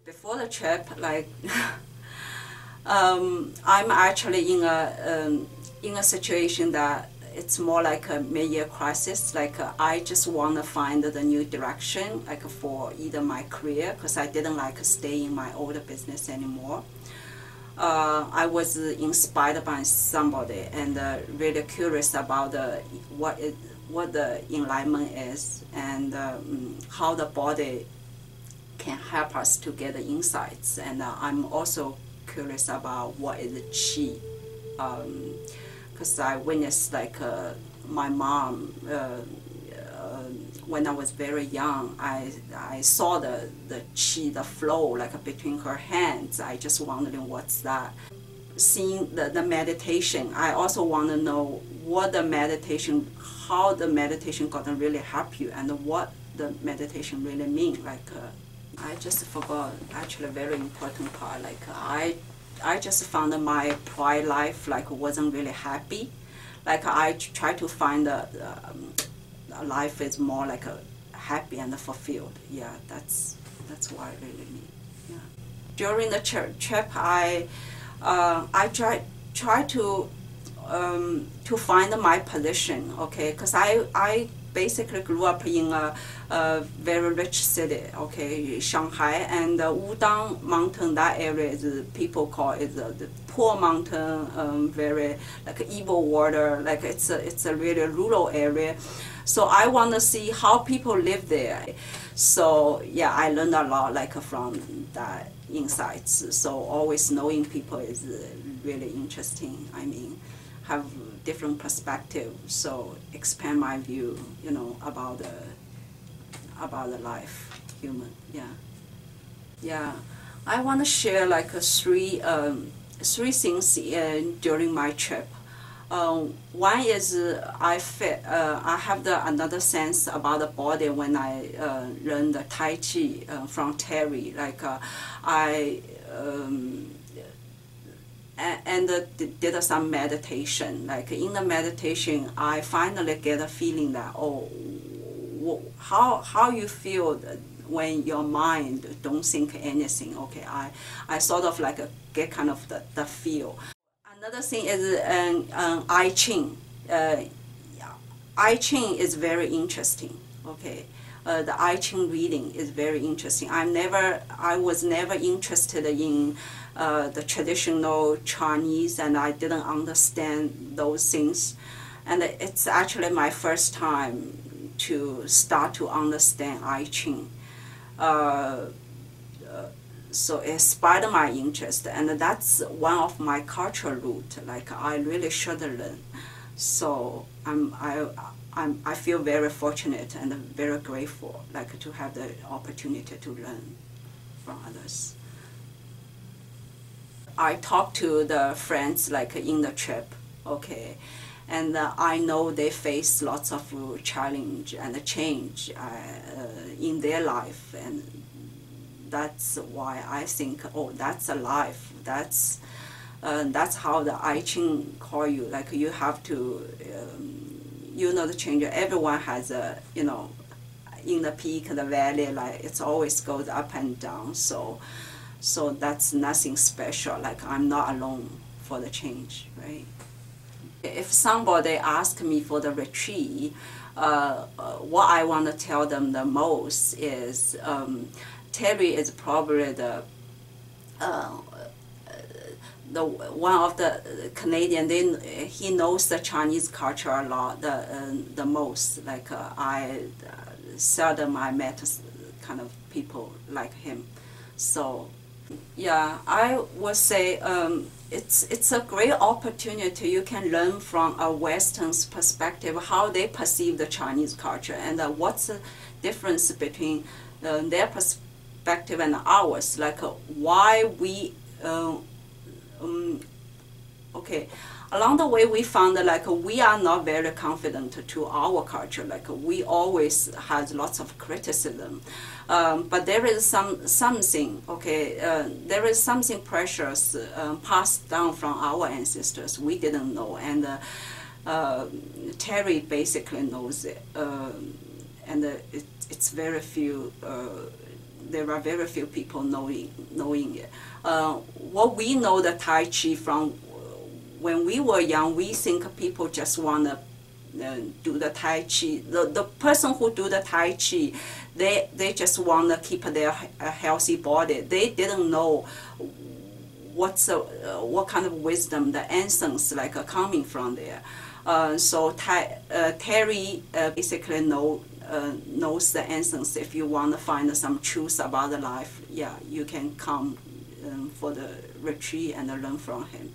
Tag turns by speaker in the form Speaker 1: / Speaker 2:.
Speaker 1: Before the trip, like I'm actually in a situation that it's more like a mid-year crisis. Like I just want to find the new direction, like for either my career, because I didn't like stay in my old business anymore. I was inspired by somebody and really curious about what the enlightenment is and how the body can help us to get the insights. And I'm also curious about what is Qi, because I witnessed like my mom when I was very young. I saw the Qi, the flow like between her hands. I just wondering what's that. Seeing the meditation, I also want to know what the meditation, how the meditation gonna really help you, and what the meditation really mean. Like I just forgot actually a very important part. Like I just found that my prior life like wasn't really happy. Like I try to find a life is more like a happy and fulfilled. Yeah, that's what I really mean. Yeah. During the trip, I try to find my position. Okay, because I basically grew up in a very rich city, okay, Shanghai, and Wudang Mountain, that area is, people call it the poor mountain, very like evil water, like it's a really rural area. So I want to see how people live there. So yeah, I learned a lot like from that insights. So always knowing people is really interesting. I mean, have different perspective, so expand my view, you know, about the life, human. Yeah. I want to share like three things during my trip. One is I have another sense about the body when I learned the Tai Chi from Terry. Like and did some meditation. Like in the meditation, I finally get a feeling that, how you feel when your mind don't think anything. Okay, I sort of like get kind of the feel. Another thing is I Ching. I Ching is very interesting. Okay. The I Ching reading is very interesting. I was never interested in the traditional Chinese, and I didn't understand those things. And it's actually my first time to start to understand I Ching. So it sparked my interest, and that's one of my cultural roots. Like I really should learn. So I feel very fortunate and very grateful, like to have the opportunity to learn from others. I talk to the friends like in the trip, okay, and I know they face lots of challenge and change in their life, and that's why I think, that's a life. That's how the I Ching call you. Like you have to. You know the change. Everyone has a, you know, in the peak, the valley, like it's always goes up and down. So that's nothing special. Like I'm not alone for the change, right? If somebody asks me for the retreat, what I want to tell them the most is Terry is probably the one of the Canadian. He knows the Chinese culture a lot, the most. Like I seldom I met kind of people like him. So yeah, I would say it's a great opportunity. You can learn from a Western's perspective how they perceive the Chinese culture, and what's the difference between their perspective and ours. Like why we. Okay, along the way we found that like we are not very confident to our culture. Like we always had lots of criticism, but there is something. Okay, there is something precious passed down from our ancestors we didn't know, and Terry basically knows it, and it's very few there are very few people knowing it. What we know the Tai Chi from, when we were young, we think people just want to do the Tai Chi. The person who do the Tai Chi, they just want to keep their healthy body. They didn't know what kind of wisdom, the essence coming from there. So Terry basically knows the essence. If you want to find some truth about the life, yeah, you can come for the retreat and learn from him.